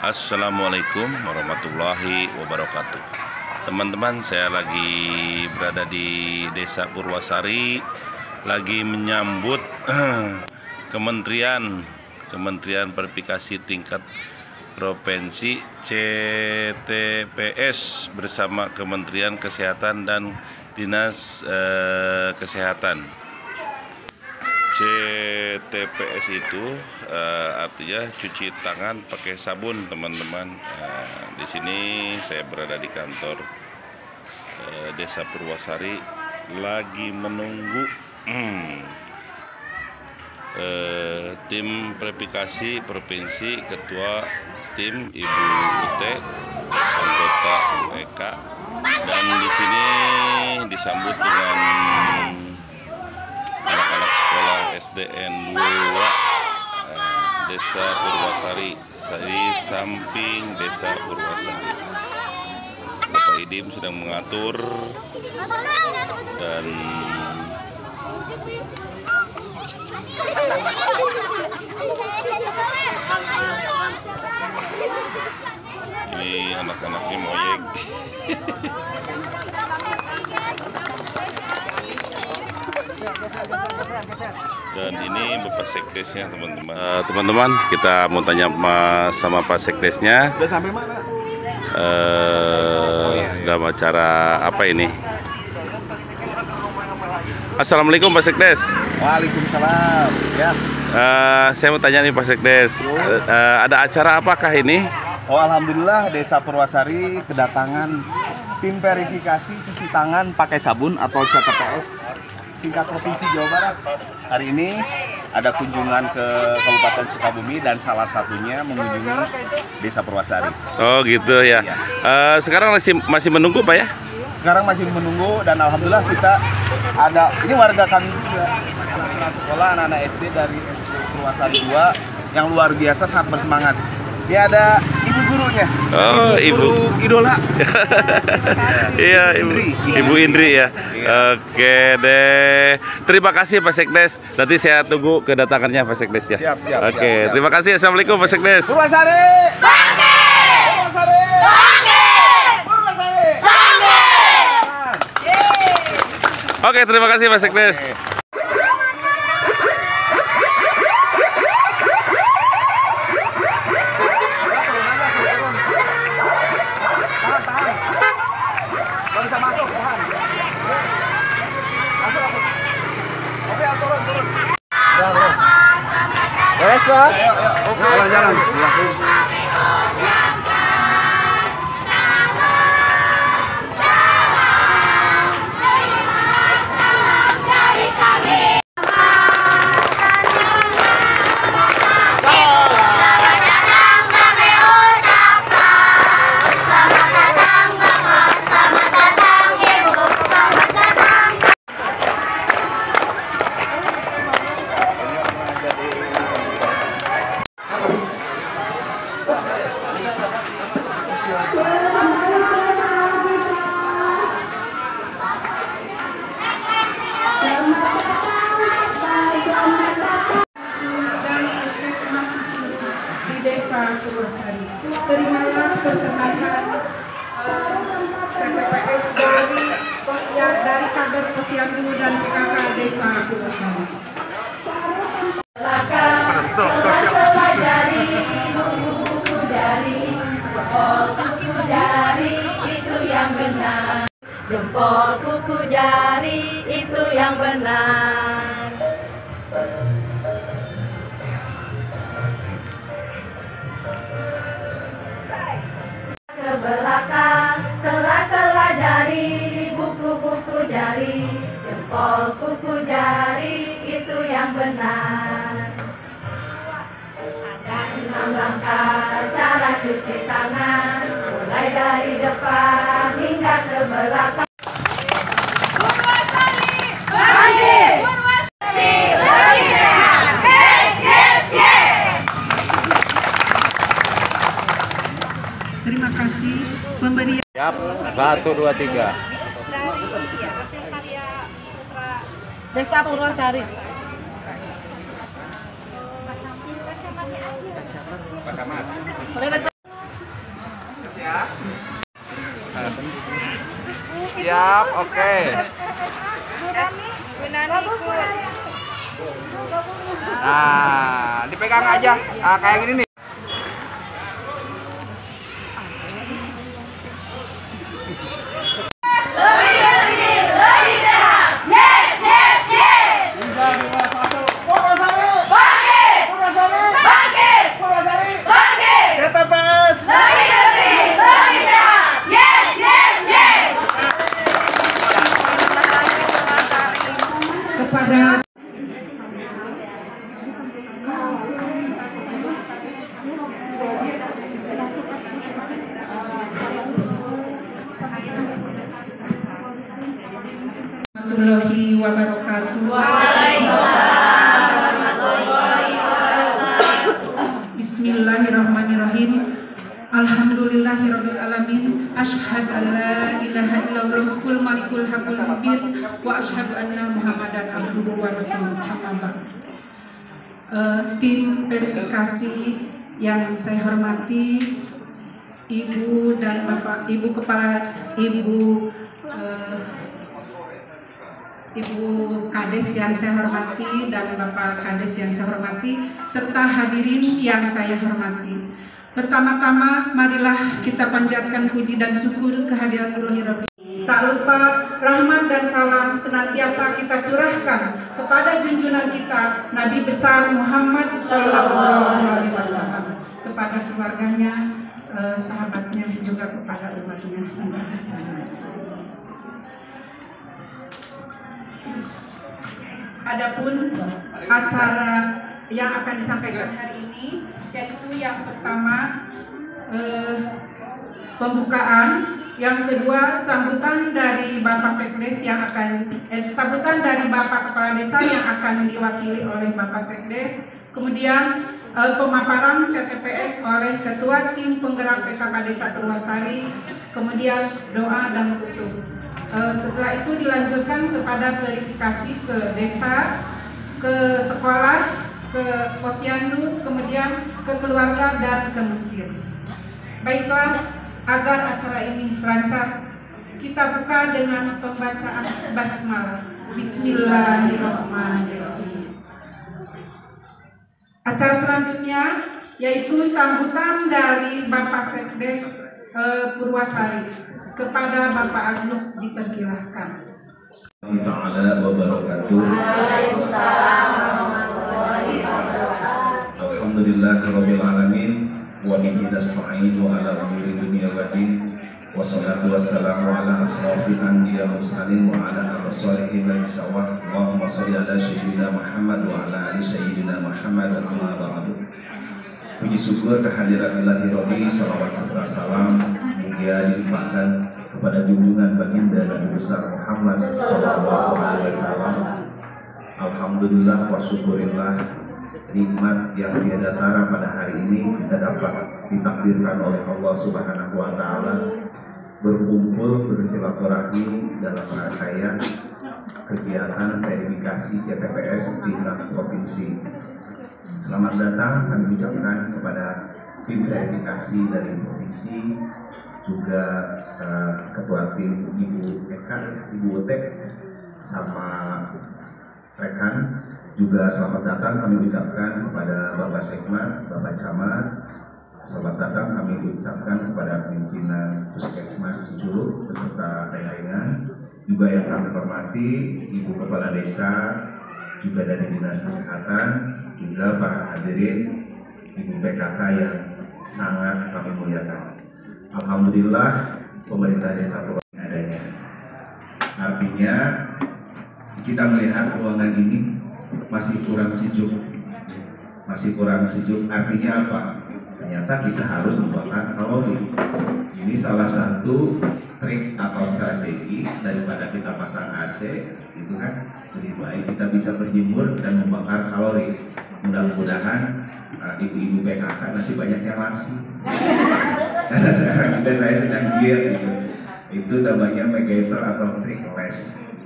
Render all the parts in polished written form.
Assalamualaikum warahmatullahi wabarakatuh. Teman-teman, saya lagi berada di Desa Purwasari, lagi menyambut Kementerian Verifikasi Tingkat Provinsi CTPS bersama Kementerian Kesehatan dan Dinas Kesehatan. CTPS itu artinya cuci tangan pakai sabun, teman-teman. Di sini saya berada di kantor Desa Purwasari, lagi menunggu tim verifikasi provinsi, ketua tim Ibu UT, anggota UEK, dan di sini disambut dengan anak-anak sekolah SDN 2 Desa Purwasari, di samping Desa Purwasari. Bapak Idim sedang mengatur dan ini anak-anaknya moyek. Dan ini Bapak Sekdesnya, teman-teman. Teman-teman, kita mau tanya sama Pak Sekdesnya. Udah sampai mana? Dalam acara apa ini? Assalamualaikum Pak Sekdes. Waalaikumsalam. Ya. Saya mau tanya nih Pak Sekdes, ada acara apakah ini? Oh, alhamdulillah Desa Purwasari kedatangan tim verifikasi cuci tangan pakai sabun atau CTPS tingkat provinsi Jawa Barat. Hari ini ada kunjungan ke Kabupaten Sukabumi dan salah satunya mengunjungi Desa Purwasari. Oh gitu ya. Sekarang masih menunggu Pak ya? Sekarang masih menunggu dan alhamdulillah kita ada, ini warga kami juga, anak sekolah, anak-anak SD dari SD Purwasari 2 yang luar biasa, sangat bersemangat. Ini ada ibu gurunya. Oh, ibu idola. Iya, Ibu Indri ya. Oke deh. Terima kasih Pak Sekdes. Nanti saya tunggu kedatangannya Pak Sekdes ya. Siap. Oke, terima kasih. Assalamualaikum Pak Sekdes. Purwasari. Bangkit! Purwasari. Bangkit! Purwasari. Bangkit! Oke, terima kasih Pak Sekdes. Bisa masuk, tahan. Masuk. Oke, turun. Beres, Pak? Ayo. Jalan. Desa Purwasari. Terimalah persembahan CTPS dari kader Posyandu dan PKK Desa Purwasari. Sela-sela jari, buku jari, kuku jari, itu yang benar. Jempol kuku jari, itu yang benar. Ke belakang, sela-sela jari, buku jari, jempol kuku jari, itu yang benar. Ada 6 langkah cara cuci tangan, mulai dari depan hingga ke belakang. Purwasari, bangkit! Purwasari, lebih sehat! Yes! Terima kasih pemberian. Siap. 1, 2, 3. Desa Purwasari. Pak Camat. Boleh siap, oke. Nah, dipegang aja. Nah, kayak gini nih. Kepada warahmatullahi wabarakatuh. Bismillahirrahmanirrahim. Alhamdulillahirabbil alamin. Asyhadu an la ilaha illallah kul malikul haqqul mubin wa asyhadu anna Muhammadan abduhu wa rasuluh. Tim verifikasi yang saya hormati, Ibu dan Bapak, Ibu Kades yang saya hormati dan Bapak Kades yang saya hormati, serta hadirin yang saya hormati. Pertama-tama, marilah kita panjatkan puji dan syukur kehadirat Ilahi Rabbi. Tak lupa rahmat dan salam senantiasa kita curahkan kepada junjungan kita Nabi besar Muhammad SAW, kepada keluarganya, sahabatnya, juga kepada umatnya. Adapun acara yang akan disampaikan hari ini, yaitu yang pertama pembukaan, yang kedua sambutan dari Bapak Sekdes yang akan sambutan dari Bapak Kepala Desa yang akan diwakili oleh Bapak Sekdes, kemudian pemaparan CTPS oleh Ketua Tim Penggerak PKK Desa Purwasari, kemudian doa dan tutup. Setelah itu dilanjutkan kepada verifikasi ke desa, ke sekolah, ke posyandu, kemudian ke keluarga dan ke masjid. Baiklah, agar acara ini lancar, kita buka dengan pembacaan basmalah. Bismillahirrahmanirrahim. Acara selanjutnya yaitu sambutan dari Bapak Sekdes Purwasari. Kepada Bapak Agus dipersilahkan. Alhamdulillahirabbil alamin wa bihi nasta'inu ala umuri dunya waddin wassalatu wassalamu ala asrofil anbiya mursalin wa ala alihi wa sawah. Allahumma sholli ala sayyidina Muhammad wa ala ali sayyidina Muhammad amma ba'du. Puji syukur kehadirat Ilahi Rabbi, salawat serta salam mulia dilimpahkan kepada junjungan baginda Nabi besar Muhammad sallallahu alaihi wasallam. Alhamdulillah wa syukurillah, nikmat yang tiada tara pada hari ini kita dapat ditakdirkan oleh Allah Subhanahu wa taala berkumpul bersilaturahmi dalam rangkaian kegiatan verifikasi CTPS tingkat provinsi. Selamat datang kami ucapkan kepada tim verifikasi dari provinsi, juga ketua tim Ibu Eka, Ibu Utek, sama rekan. Juga selamat datang kami ucapkan kepada Bapak Sekmat, Bapak Camat. Selamat datang kami ucapkan kepada pimpinan Puskesmas Cicurug beserta jajaran. Juga yang kami hormati Ibu Kepala Desa, juga dari Dinas Kesehatan, juga para hadirin Ibu PKK yang sangat kami muliakan. Alhamdulillah pemerintah desa Purwasari adanya. Artinya kita melihat ruangan ini masih kurang sejuk. Artinya apa? Ternyata kita harus membakar kalori. Ini salah satu trik atau strategi daripada kita pasang AC, itu kan lebih baik kita bisa berjemur dan membakar kalori. Mudah-mudahan ibu-ibu PKK nanti banyak yang langsing. Karena sekarang juga saya sedang diet gitu. Itu namanya megator atau trik les,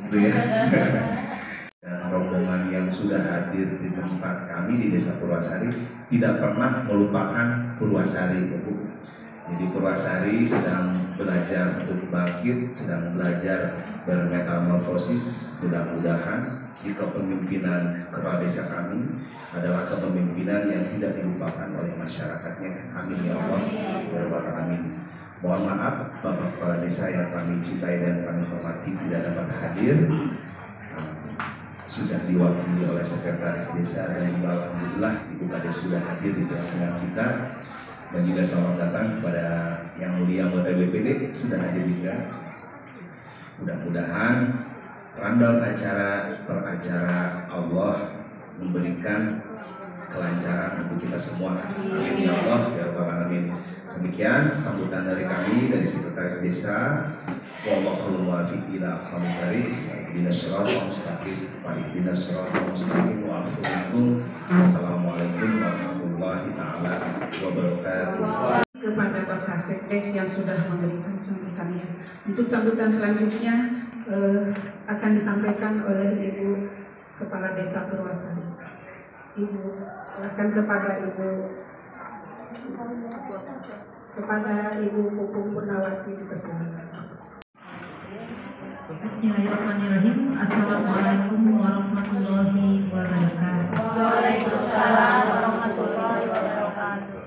gitu ya. Dan rombongan yang sudah hadir di tempat kami di Desa Purwasari tidak pernah melupakan Purwasari. Jadi Purwasari sedang belajar untuk bangkit, sedang belajar bermetamorfosis. Mudah-mudahan di kepemimpinan kepala desa kami adalah kepemimpinan yang tidak dilupakan oleh masyarakatnya. Amin ya Allah ya Rabbal Alamin. Mohon maaf Bapak Kepala Desa yang kami cintai dan kami hormati tidak dapat hadir. Sudah diwakili oleh Sekretaris Desa dan juga alhamdulillah Ibu Kades sudah hadir di tengah-tengah kita. Dan juga selamat datang kepada yang mulia anggota BPD sudah hadir juga. Mudah-mudahan rundown acara per acara Allah memberikan kelancaran untuk kita semua. Amin ya Allah ya Rabbal Alamin. Demikian sambutan dari kami dari Sekretaris Desa. Wallahul muwaffiq ila aqwamit thariq. Ihdinas siratal mustaqim wa ihdinas siratal mustaqim wa afu ankum. Assalamualaikum warahmatullahi taala wabarakatuh. Kepada Bapak Sekdes yang sudah memberikan sambutannya. Untuk sambutan selanjutnya akan disampaikan oleh Ibu Kepala Desa Purwasari. Ibu, silakan kepada Ibu Pupung Purnawati dipersilakan. Bismillahirrahmanirrahim. Assalamualaikum warahmatullahi wabarakatuh. Waalaikumsalam warahmatullahi wabarakatuh.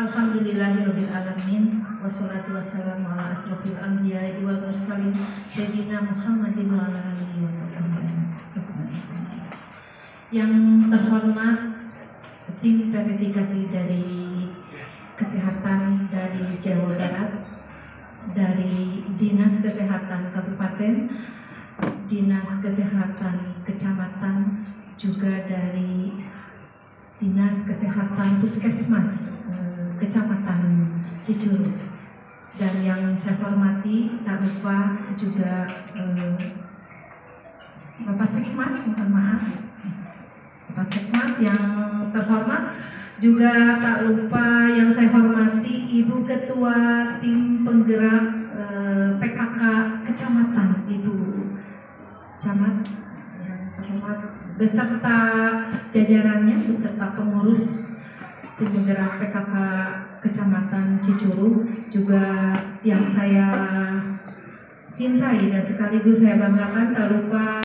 Alhamdulillahirabbil alamin wassalatu wassalamu ala asrofil anbiya'i wal mursalin sayyidina Muhammadin wa ala alihi wasallam. Yang terhormat tim verifikasi dari kesehatan dari Jawa Barat, dari Dinas Kesehatan Kabupaten, Dinas Kesehatan Kecamatan, juga dari Dinas Kesehatan Puskesmas Kecamatan Cijuru. Dan yang saya hormati tak lupa juga Bapak Sekmat, mohon maaf, Bapak Sekmat yang terhormat, juga tak lupa yang saya hormati Ibu Ketua Tim Penggerak PKK Kecamatan, Ibu Camat yang terhormat, beserta jajarannya, beserta pengurus Tim Penggerak PKK Kecamatan Cijuru, juga yang saya cintai dan sekaligus saya banggakan, tak lupa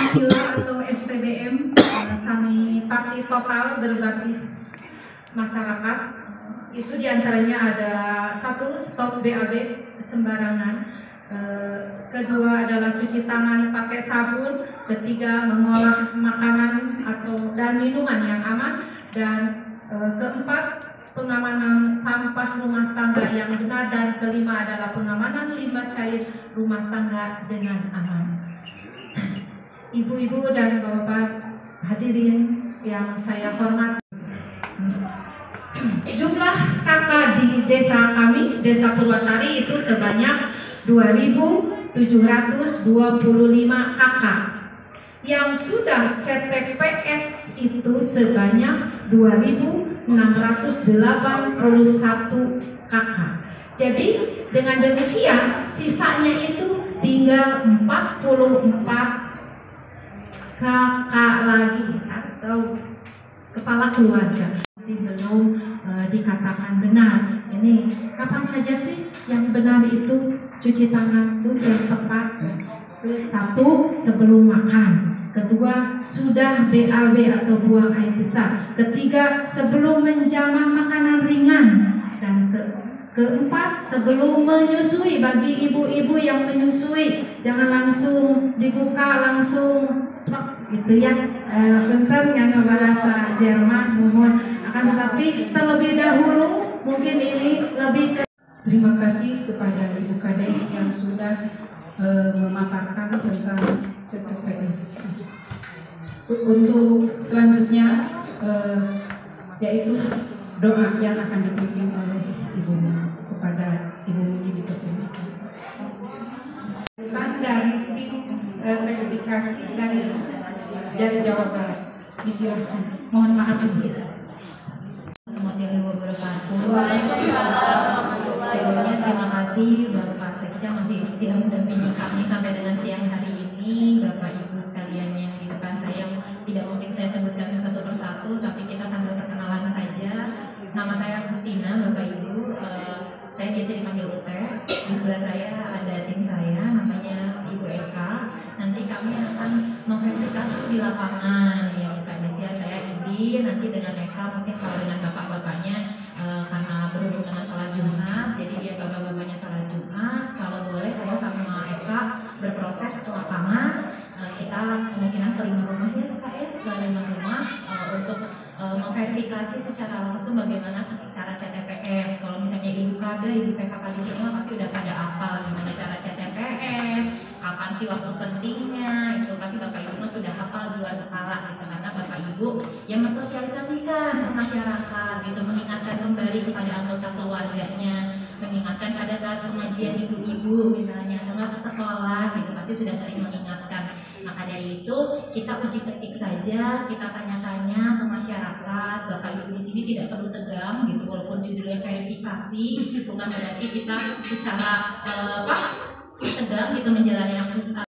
pilar atau STBM, sanitasi total berbasis masyarakat. Itu diantaranya ada 1, stop BAB sembarangan, kedua adalah cuci tangan pakai sabun, ketiga mengolah makanan dan minuman yang aman, dan keempat pengamanan sampah rumah tangga yang benar, dan kelima adalah pengamanan limbah cair rumah tangga dengan aman. Ibu-ibu dan bapak hadirin yang saya hormati, jumlah kakak di desa kami, Desa Purwasari, itu sebanyak 2.725 kakak. Yang sudah CTPS itu sebanyak 2.681 kakak. Jadi dengan demikian sisanya itu tinggal 44 kakak lagi atau kepala keluarga. Masih belum dikatakan benar. Ini kapan saja sih yang benar itu cuci tangan itu yang tepat? Satu, sebelum makan. Kedua, sudah BAB atau buang air besar. Ketiga, sebelum menjamah makanan ringan. Dan keempat, sebelum menyusui. Bagi ibu-ibu yang menyusui, jangan langsung dibuka, langsung itu ya, bentar yang bahasa Jerman, mohon. Akan tetapi terlebih dahulu mungkin ini lebih ke. Terima kasih kepada Ibu Kades yang sudah memaparkan tentang CTPS. Untuk selanjutnya yaitu doa yang akan dipimpin oleh Ibu kepada Ibu Muni dipersilakan. Dari tim verifikasi dari Jawa Barat, disilakan. Mohon maaf Ibu. Warahmatullahi wabarakatuh. Sebelumnya terima kasih Bapak Sekja masih setia mendampingi kami sampai dengan siang hari ini. Bapak Ibu sekalian yang di depan saya tidak mungkin saya sebutkan satu persatu, tapi kita sambil perkenalan saja. Nama saya Agustina, Bapak Ibu. Saya biasa dipanggil Ute. Di sebelah saya ada tim saya, namanya Ibu Eka. Nanti kami akan memverifikasi di lapangan, ya bukan ya. Saya izin nanti dengan Eka, mungkin kalau dengan bapak-bapaknya karena berhubung dengan sholat Jumat, jadi biar bapak-bapaknya sholat Jumat. Kalau boleh saya sama Eka berproses ke lapangan. Kita kemungkinan ke 5 rumah ya Kak ya, ke 5 rumah untuk memverifikasi secara langsung bagaimana cara CTPS. Kalau misalnya Ibu Kada, Ibu PKK di sini mah pasti udah pada apal gimana cara CTPS, kapan sih waktu pentingnya, itu pasti Bapak Ibu mah sudah hafal di luar kepala gitu, karena Bapak Ibu yang mensosialisasikan ke masyarakat gitu, mengingatkan kembali kepada anggota keluarganya, mengingatkan pada saat pengajian ibu-ibu misalnya, atau ke sekolah gitu, pasti sudah sering mengingatkan. Maka dari itu kita uji ketik saja, kita tanya-tanya ke masyarakat. Bapak Ibu di sini tidak perlu tegang gitu, walaupun judulnya verifikasi, bukan berarti kita secara tegang gitu menjalani aktivitas.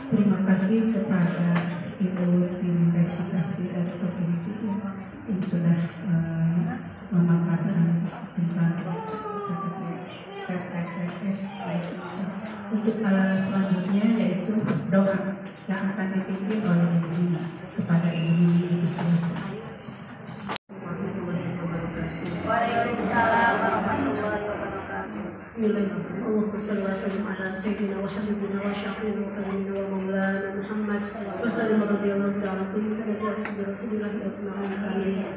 Terima kasih kepada Ibu tim verifikasi dari provinsi yang sudah memaparkan tentang CTPS. Untuk selanjutnya yaitu doa yang akan dipimpin oleh Ibu kepada Ibu di sini. Waalaikumsalam warahmatullahi wabarakatuh. Bismillahirrahmanirrahim. Allahumma shalli wa sallim ala sayyidina wa habibina wa syafi'ina wa qalbina wa maulana Muhammad wa sallim radhiyallahu ta'ala kulli sanati ashabi Rasulillah ajma'in. Amin.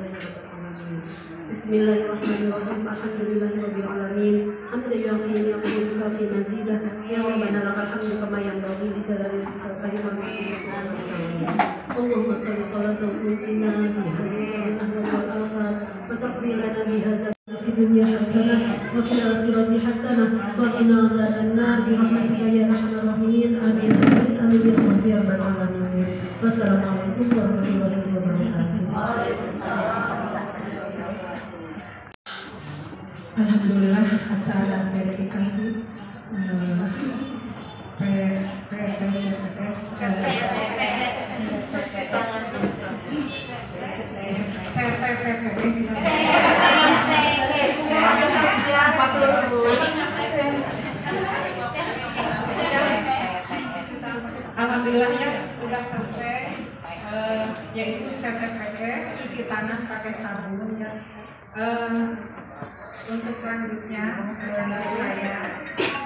Bismillahirrahmanirrahim. Alhamdulillahi rabbil alamin. Hamdan yu'affi ni'amatika fi mazidah. Ya Rabbana lakal hamdu kama yanbaghi li jalali wajhika wa karimati wajhika. Allahumma shalli salatan tunjina biha min jami'il ahwal wal afat wa taqdi lana biha في الدنيا حسنة وفي الآخرة حسنة وقنا عذاب النار برحمتك يا أرحم الراحمين. آمين آمين يا رب يا رب العالمين. والسلام عليكم ورحمة الله وبركاته. Alhamdulillah acara verifikasi PTCPS Alhamdulillah ya sudah selesai, yaitu CTPS, cuci tangan pakai sabun ya. Untuk selanjutnya saya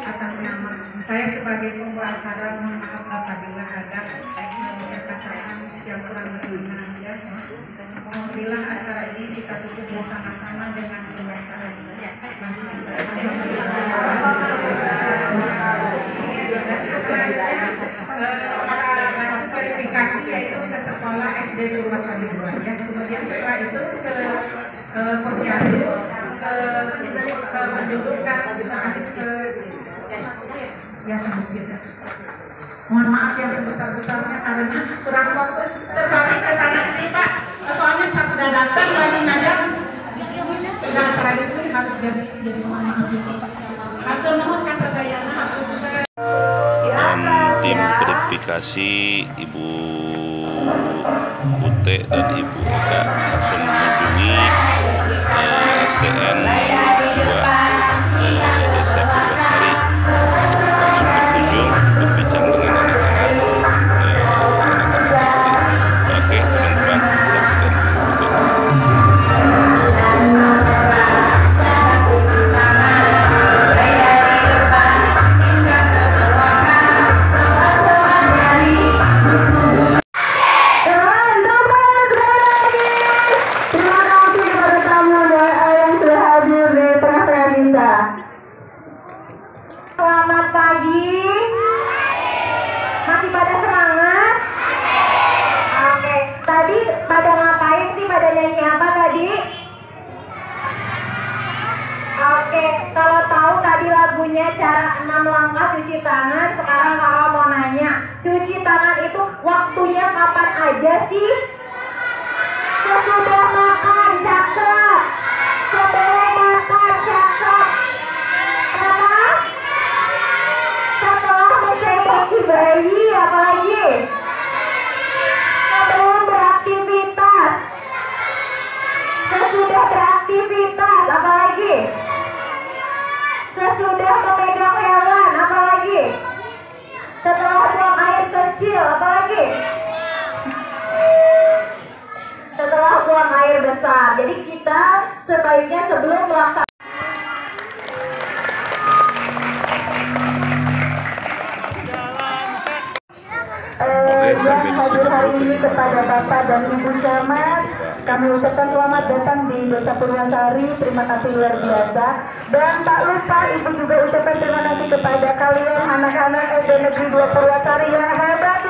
atas nama saya sebagai pembawa acara mohon maaf apabila ada perkataan yang kurang berkenan ya. Alhamdulillah acara ini kita tutup bersama-sama dengan pembacaan masih. Selanjutnya kita lanjut verifikasi yaitu ke sekolah SD Purwasari 2 ya. Kemudian setelah itu ke posyandu, ke pendudukan, terakhir ke masjid. Mohon maaf yang sebesar-besarnya karena kurang fokus terbalik ke sana sini Pak. Soalnya cap dadakan lagi ngajar di sini sudah acara di sini harus jadi mohon maaf gitu Pak. Atur nuhun kasadayana hapunten. Tim verifikasi Ibu Ute dan Ibu Eka langsung mengunjungi SPN 2 Desa Purwasari, langsung berkunjung berbincang dengan anak-anak SD. Oke teman-teman, saksikan Selamat pagi. Masih pada semangat? Oke. Tadi pada ngapain sih? Pada nyanyi apa tadi? Oke. Kalau tahu tadi lagunya cara 6 langkah cuci tangan. Sekarang kakak mau nanya, cuci tangan itu waktunya kapan aja sih? Sesudah makan, cakep. Sebelum makan, cakep. Kenapa? Setelah menceboki bayi, apalagi? sudah memegang hewan, apalagi? Setelah buang air kecil, apalagi? Setelah buang air besar. Jadi kita sebaiknya sebelum melaksanakan sampai di sini hari ini kepada Bapak dan Ibu Camat, kami ucapkan selamat datang di Desa Purwasari. Terima kasih luar biasa. Dan tak lupa Ibu juga ucapkan terima kasih kepada kalian anak-anak SD Negeri 2 Purwasari yang hebat.